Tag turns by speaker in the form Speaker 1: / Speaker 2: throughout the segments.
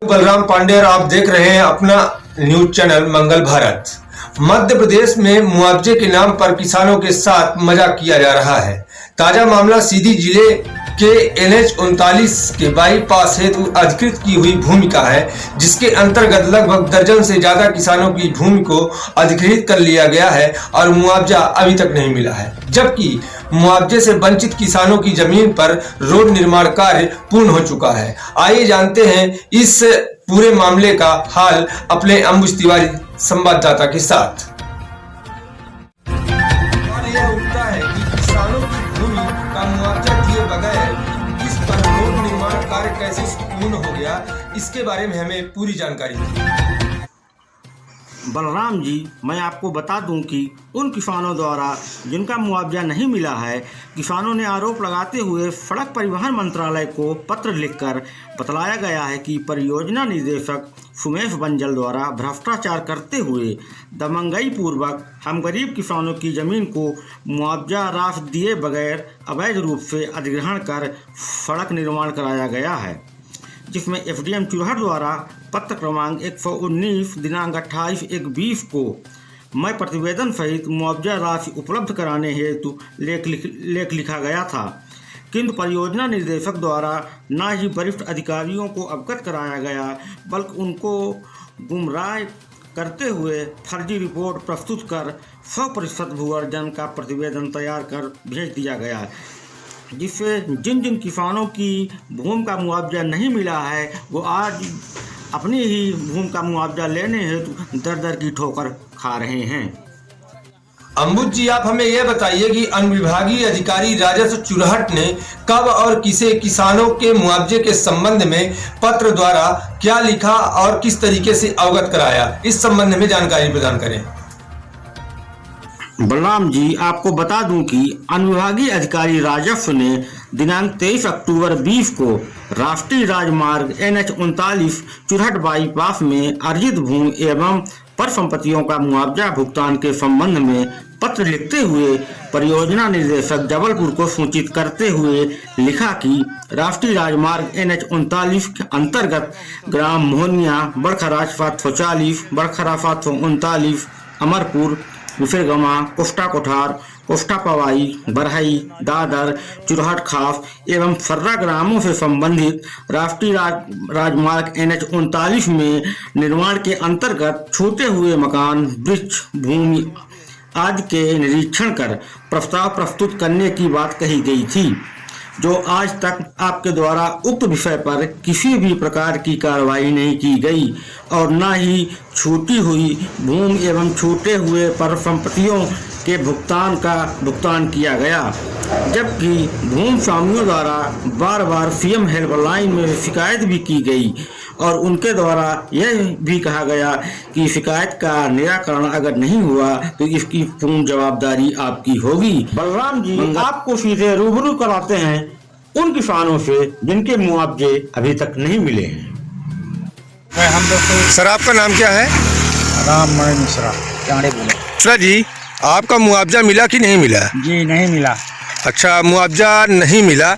Speaker 1: बलराम पांडे और आप देख रहे हैं अपना न्यूज चैनल मंगल भारत। मध्य प्रदेश में मुआवजे के नाम पर किसानों के साथ मजाक किया जा रहा है। ताजा मामला सीधी जिले के NH-39 के बाईपास हेतु अधिकृत की हुई भूमि का है, जिसके अंतर्गत लगभग दर्जन से ज्यादा किसानों की भूमि को अधिकृत कर लिया गया है और मुआवजा अभी तक नहीं मिला है, जबकि मुआवजे से वंचित किसानों की जमीन पर रोड निर्माण कार्य पूर्ण हो चुका है। आइए जानते हैं इस पूरे मामले का हाल अपने अंबुज तिवारी संवाददाता के साथ। यह उठता है कि किसानों की भूमि का मुआवजा दिए बगैर इस पर रोड निर्माण कार्य कैसे पूर्ण हो गया, इसके बारे में हमें पूरी जानकारी दी।
Speaker 2: बलराम जी, मैं आपको बता दूं कि उन किसानों द्वारा जिनका मुआवजा नहीं मिला है, किसानों ने आरोप लगाते हुए सड़क परिवहन मंत्रालय को पत्र लिखकर बतलाया गया है कि परियोजना निदेशक सुमेश बंजल द्वारा भ्रष्टाचार करते हुए दमंगई पूर्वक हम गरीब किसानों की जमीन को मुआवजा राशि दिए बगैर अवैध रूप से अधिग्रहण कर सड़क निर्माण कराया गया है, जिसमें FDM चुरहट द्वारा पत्र क्रमांक 119 दिनांक 28/1/20 को मैं प्रतिवेदन सहित मुआवजा राशि उपलब्ध कराने हेतु लेख लिखा गया था, किंतु परियोजना निर्देशक द्वारा न ही वरिष्ठ अधिकारियों को अवगत कराया गया, बल्कि उनको गुमराह करते हुए फर्जी रिपोर्ट प्रस्तुत कर 100% भू अर्जन का प्रतिवेदन तैयार कर भेज दिया गया, जिससे जिन किसानों की भूमि का मुआवजा नहीं मिला है, वो आज अपनी ही भूमि का मुआवजा लेने हेतु दर दर की ठोकर खा रहे हैं।
Speaker 1: अंबुज जी, आप हमें यह बताइए कि अनुविभागीय अधिकारी राजस्व चुरहट ने कब और किसे किसानों के मुआवजे के संबंध में पत्र द्वारा क्या लिखा और किस तरीके से अवगत कराया, इस संबंध में जानकारी प्रदान करें।
Speaker 2: बलराम जी, आपको बता दूं कि अनुविभागीय अधिकारी राजस्व ने दिनांक 23 अक्टूबर 20 को राष्ट्रीय राजमार्ग NH-39 चुरहट बाईपास में अर्जित भूमि एवं परिसंपत्तियों का मुआवजा भुगतान के संबंध में पत्र लिखते हुए परियोजना निर्देशक जबलपुर को सूचित करते हुए लिखा कि राष्ट्रीय राजमार्ग NH-39 के अंतर्गत ग्राम मोहनिया, बड़खरा 740, बड़खरा 739, अमरपुर, विफरगमा, कोष्टा कोठार, कोष्टा पवाई, बरहई, दादर, चुरहट खास एवं फर्रा ग्रामों से संबंधित राष्ट्रीय राजमार्ग NH-39 में निर्माण के अंतर्गत छूटे हुए मकान, वृक्ष, भूमि आदि के निरीक्षण कर प्रस्ताव प्रस्तुत करने की बात कही गई थी, जो आज तक आपके द्वारा उक्त विषय पर किसी भी प्रकार की कार्रवाई नहीं की गई और न ही छूटी हुई भूमि एवं छूटे हुए परिसंपत्तियों के भुगतान किया गया, जबकि भूमि स्वामियों द्वारा बार बार CM हेल्पलाइन में शिकायत भी की गई और उनके द्वारा यह भी कहा गया कि शिकायत का निराकरण अगर नहीं हुआ तो इसकी पूर्ण जवाबदारी आपकी होगी। बलराम जी, आपको सीधे रूबरू कराते हैं उन किसानों से जिनके मुआवजे अभी तक नहीं मिले हैं।
Speaker 1: सर, आपका नाम क्या है?
Speaker 3: राम मिश्रा
Speaker 1: मिश्रा जी, आपका मुआवजा मिला कि नहीं मिला?
Speaker 3: जी नहीं मिला।
Speaker 1: अच्छा, मुआवजा नहीं मिला।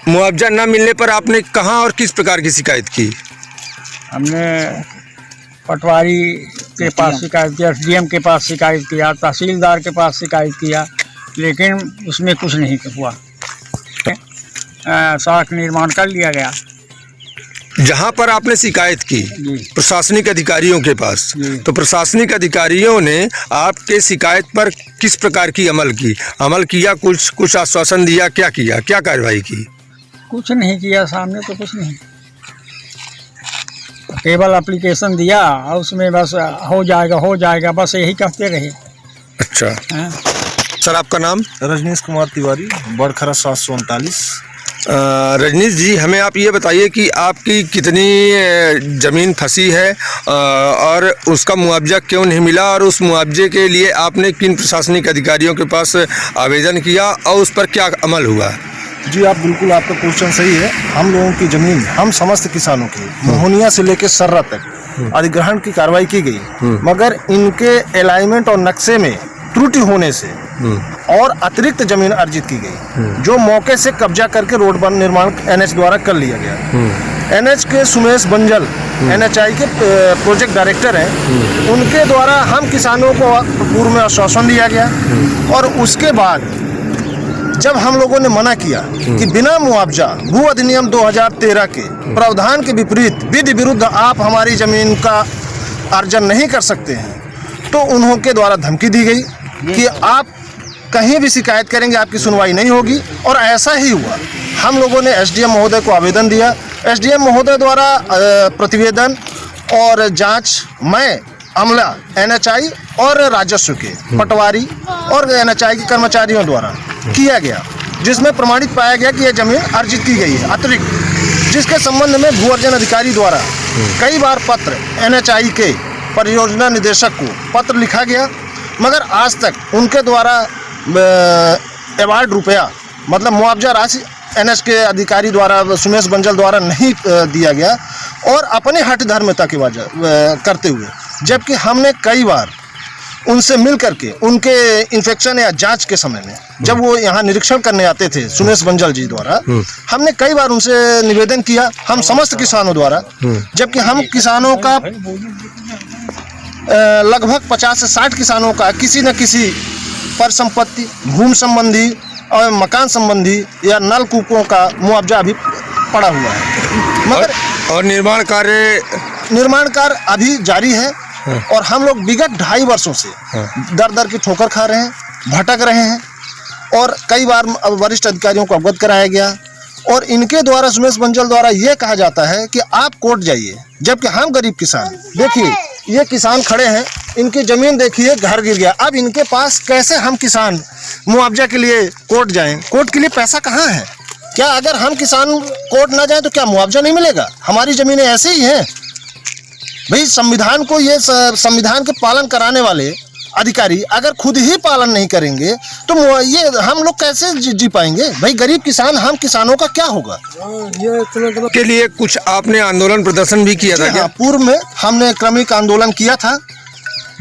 Speaker 1: मुआवजा न मिलने पर आपने कहाँ और किस प्रकार की शिकायत की?
Speaker 3: हमने पटवारी के पास शिकायत किया, FDM के पास शिकायत किया, तहसीलदार के पास शिकायत किया, लेकिन उसमें कुछ नहीं हुआ। सड़क निर्माण कर लिया गया।
Speaker 1: जहाँ पर आपने शिकायत की प्रशासनिक अधिकारियों के पास, तो प्रशासनिक अधिकारियों ने आपके शिकायत पर किस प्रकार की अमल किया? कुछ आश्वासन दिया? क्या किया? क्या कार्रवाई की?
Speaker 3: कुछ नहीं किया, सामने तो कुछ नहीं, केवल एप्लीकेशन दिया और उसमें बस हो जाएगा बस यही कहते रहे।
Speaker 1: अच्छा, सर आपका नाम?
Speaker 4: रजनीश कुमार तिवारी, बड़खरा 739।
Speaker 1: रजनीश जी, हमें आप ये बताइए कि आपकी कितनी ज़मीन फंसी है और उसका मुआवजा क्यों नहीं मिला, और उस मुआवजे के लिए आपने किन प्रशासनिक अधिकारियों के पास आवेदन किया और उस पर क्या अमल हुआ?
Speaker 4: जी, आप बिल्कुल, आपका क्वेश्चन सही है। हम लोगों की ज़मीन, हम समस्त किसानों की मोहनिया से लेकर सर्रा तक अधिग्रहण की कार्रवाई की गई, मगर इनके अलाइनमेंट और नक्शे में त्रुटि होने से और अतिरिक्त जमीन अर्जित की गई, जो मौके से कब्जा करके रोड निर्माण NH द्वारा कर लिया गया। एनएच के सुमेश बंजल NHI के प्रोजेक्ट डायरेक्टर हैं, उनके द्वारा हम किसानों को पूर्व में आश्वासन दिया गया और उसके बाद जब हम लोगों ने मना किया कि बिना मुआवजा भू अधिनियम 2013 के प्रावधान के विपरीत विधि विरुद्ध आप हमारी जमीन का अर्जन नहीं कर सकते हैं, तो उन्हों के द्वारा धमकी दी गई कि आप कहीं भी शिकायत करेंगे आपकी सुनवाई नहीं होगी। और ऐसा ही हुआ। हम लोगों ने SDM महोदय को आवेदन दिया। SDM महोदय द्वारा प्रतिवेदन और जांच मैं अमला NHI और राजस्व के पटवारी और NHI के कर्मचारियों द्वारा किया गया, जिसमें प्रमाणित पाया गया कि यह जमीन अर्जित की गई है अतिरिक्त, जिसके संबंध में भू अर्जन अधिकारी द्वारा कई बार पत्र NHI के परियोजना निदेशक को पत्र लिखा गया, मगर आज तक उनके द्वारा अवार्ड रुपया मतलब मुआवजा राशि NH के अधिकारी द्वारा सुमेश बंजल द्वारा नहीं दिया गया और अपने हठ धर्मता की वजह करते हुए, जबकि हमने कई बार उनसे मिल करके उनके इन्फेक्शन या जांच के समय में जब वो यहाँ निरीक्षण करने आते थे सुमेश बंजल जी द्वारा, हमने कई बार उनसे निवेदन किया, हम समस्त किसानों द्वारा, जबकि हम किसानों का लगभग 50 से 60 किसानों का किसी न किसी पर संपत्ति, भूमि संबंधी और मकान संबंधी या नलकूपों का मुआवजा अभी पड़ा हुआ है, मगर
Speaker 1: और निर्माण कार्य
Speaker 4: अभी जारी है। और हम लोग विगत 2.5 वर्षों से दर दर की ठोकर खा रहे हैं, भटक रहे हैं और कई बार वरिष्ठ अधिकारियों को अवगत कराया गया और इनके द्वारा सुमेश बंजल द्वारा ये कहा जाता है कि आप कोर्ट जाइए, जबकि हम गरीब किसान, देखिए ये किसान खड़े हैं, इनकी ज़मीन देखिए घर गिर गया, अब इनके पास कैसे हम किसान मुआवजा के लिए कोर्ट जाएं? कोर्ट के लिए पैसा कहाँ है? क्या अगर हम किसान कोर्ट ना जाएं तो क्या मुआवजा नहीं मिलेगा? हमारी ज़मीनें ऐसे ही हैं भाई। संविधान को ये संविधान के पालन कराने वाले अधिकारी अगर खुद ही पालन नहीं करेंगे तो ये हम लोग कैसे जी पाएंगे भाई? गरीब किसान, हम किसानों का क्या होगा?
Speaker 1: के लिए कुछ आपने आंदोलन प्रदर्शन भी किया था क्या?
Speaker 4: पूर्व में हमने क्रमिक आंदोलन किया था,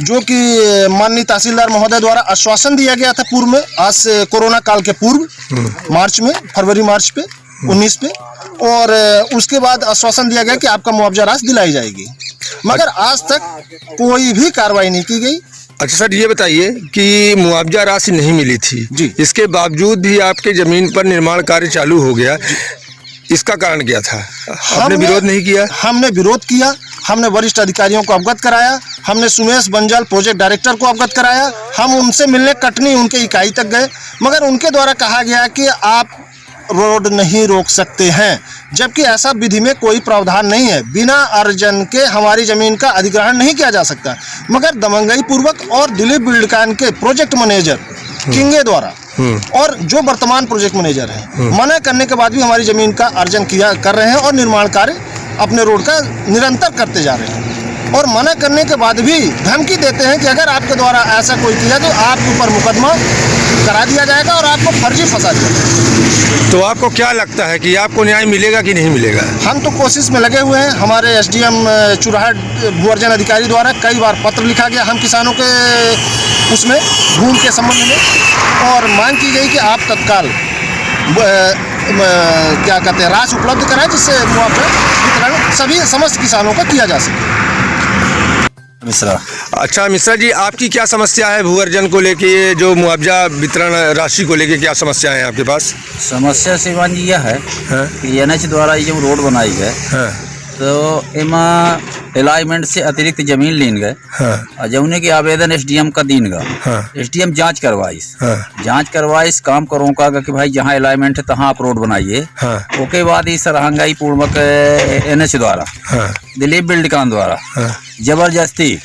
Speaker 4: जो कि माननीय तहसीलदार महोदय द्वारा आश्वासन दिया गया था पूर्व में, आज से कोरोना काल के पूर्व मार्च में, फरवरी मार्च पे 19 पे, और उसके बाद आश्वासन दिया गया कि आपका मुआवजा राशि दिलाई जाएगी, मगर आज तक कोई भी कार्रवाई नहीं की गई।
Speaker 1: अच्छा सर, ये बताइए कि मुआवजा राशि नहीं मिली थी
Speaker 4: जी,
Speaker 1: इसके बावजूद भी आपके जमीन पर निर्माण कार्य चालू हो गया, इसका कारण क्या था? आपने विरोध नहीं किया?
Speaker 4: हमने विरोध किया, हमने वरिष्ठ अधिकारियों को अवगत कराया, हमने सुमेश बंजल प्रोजेक्ट डायरेक्टर को अवगत कराया, हम उनसे मिलने कटनी उनके इकाई तक गए, मगर उनके द्वारा कहा गया कि आप रोड नहीं रोक सकते हैं, जबकि ऐसा विधि में कोई प्रावधान नहीं है। बिना अर्जन के हमारी जमीन का अधिग्रहण नहीं किया जा सकता, मगर दमंगई पूर्वक और दिलीप बिल्डकॉन के प्रोजेक्ट मैनेजर किंगे द्वारा और जो वर्तमान प्रोजेक्ट मैनेजर हैं, मना करने के बाद भी हमारी जमीन का अर्जन कर रहे हैं और निर्माण कार्य अपने रोड का निरंतर करते जा रहे हैं। और मना करने के बाद भी धमकी देते हैं कि अगर आपके द्वारा ऐसा कोई किया तो आपके ऊपर मुकदमा करा दिया जाएगा और आपको फर्जी फंसा दिया जाएगा।
Speaker 1: तो आपको क्या लगता है कि आपको न्याय मिलेगा कि नहीं मिलेगा?
Speaker 4: हम तो कोशिश में लगे हुए हैं। हमारे SDM चुराहट भू अर्जन अधिकारी द्वारा कई बार पत्र लिखा गया हम किसानों के उसमें भूमि के संबंध में, और मांग की गई कि आप तत्काल क्या कहते हैं राशि उपलब्ध कराएं, जिससे मुआवजा वितरण सभी समस्त किसानों का किया जा सके।
Speaker 2: मिश्रा।
Speaker 1: अच्छा मिश्रा जी, आपकी क्या समस्या है भू अर्जन को लेके? ये जो मुआवजा वितरण राशि को लेके क्या समस्या है आपके पास?
Speaker 5: समस्या श्रीमान जी यह है कि NH द्वारा ये जब रोड बनाई गए तो इमा अलाइनमेंट से अतिरिक्त जमीन लीन गए और जौने की आवेदन SDM का दीन गा। SDM जांच करवाइस काम करो का कि भाई जहाँ अलाइनमेंट है तहाँ आप रोड बनाइए। ओके बाद ही सरहंगाई पूर्वक NH द्वारा दिलीप बिल्डकॉन द्वारा जबरदस्ती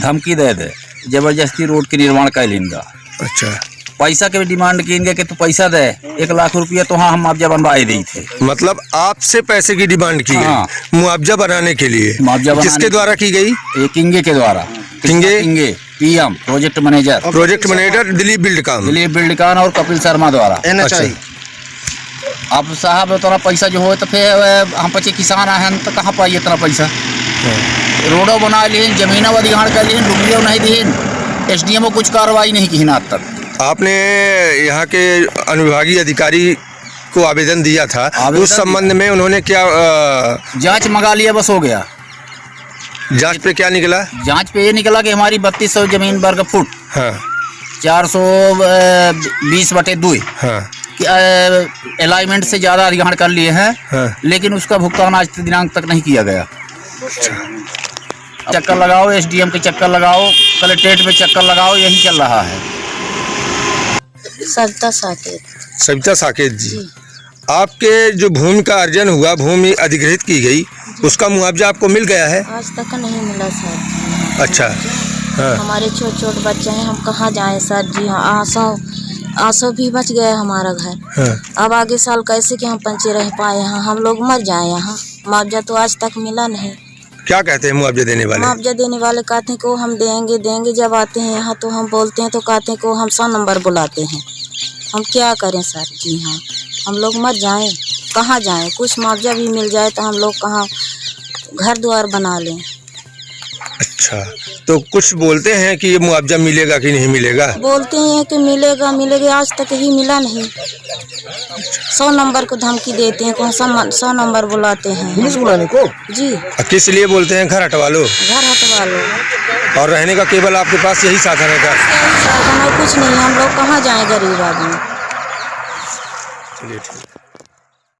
Speaker 5: धमकी दे जबरदस्ती रोड के निर्माण कर लीन।
Speaker 1: अच्छा,
Speaker 5: पैसा के डिमांड की कि तू पैसा दे 1 लाख रुपया तो हाँ हम मुआवजा बनवाए दी थे।
Speaker 1: मतलब आपसे पैसे की डिमांड की
Speaker 5: हाँ।
Speaker 1: गई मुआवजा बनाने के लिए? किसके द्वारा की गई?
Speaker 5: किंगे के द्वारा। किंगे PM project manager Dilip Buildcon और कपिल शर्मा द्वारा
Speaker 4: NHI।
Speaker 5: अब साहब इतना पैसा जो हो तो फिर हम पचे किसान आए हैं तो कहाँ पाइए इतना पैसा? रोडो बना लिए, जमीनों अधिग्रहण कर लिए, रुपये नहीं दिए, SDM को कुछ कार्रवाई नहीं की आज तक।
Speaker 1: आपने यहाँ के अनुविभागीय अधिकारी को आवेदन दिया था,
Speaker 5: आवेदन
Speaker 1: उस संबंध में उन्होंने क्या
Speaker 5: जांच मंगा लिया, बस हो गया।
Speaker 1: जांच पे क्या निकला?
Speaker 5: जांच पे ये निकला कि हमारी 3200 जमीन वर्ग फुट,
Speaker 1: हाँ
Speaker 5: 420/2
Speaker 1: हाँ
Speaker 5: अलाइनमेंट से ज़्यादा अधिग्रहण कर लिए हैं,
Speaker 1: हाँ।
Speaker 5: लेकिन उसका भुगतान आज दिनांक तक नहीं किया गया। चक्कर लगाओ, एसडीएम के चक्कर लगाओ, कलेक्ट्रेट में चक्कर लगाओ, यही चल रहा है।
Speaker 6: सविता साकेत।
Speaker 1: सविता साकेत जी, आपके जो भूमि का अर्जन हुआ, भूमि अधिग्रहित की गई, उसका मुआवजा आपको मिल गया है?
Speaker 6: आज तक नहीं मिला सर।
Speaker 1: अच्छा, हाँ
Speaker 6: हमारे छोटे छोटे बच्चे हैं, हम कहाँ जाएं सर जी। हाँ, आसो भी बच गया हमारा घर।
Speaker 1: हाँ।
Speaker 6: अब आगे साल कैसे कि हम पंचे रह पाए यहाँ, हम लोग मर जाए यहाँ। मुआवजा तो आज तक मिला नहीं।
Speaker 1: क्या कहते हैं मुआवजा देने वाले?
Speaker 6: मुआवजा देने वाले कहते हैं को हम देंगे। जब आते हैं यहाँ तो हम बोलते हैं तो कहते हैं को हम 100 नंबर बुलाते हैं। हम क्या करें सर जी। हाँ, हम लोग मर जाएं, कहाँ जाएं? कुछ मुआवजा भी मिल जाए तो हम लोग कहाँ घर द्वार बना लें।
Speaker 1: अच्छा, तो कुछ बोलते हैं कि ये मुआवजा मिलेगा कि नहीं मिलेगा?
Speaker 6: बोलते हैं कि मिलेगा, आज तक ही मिला नहीं। 100 नंबर को धमकी देते हैं, कौन सा 100 नंबर बुलाते हैं
Speaker 4: पुलिस बुलाने को
Speaker 6: जी।
Speaker 1: किस लिए बोलते हैं? घर हटवा लो।
Speaker 6: घर हटवा लो।
Speaker 1: और रहने का केवल आपके पास यही साधन है?
Speaker 6: साधन है कुछ नहीं, हम लोग कहाँ जाएं गरीब आदमी।
Speaker 1: चलिए ठीक।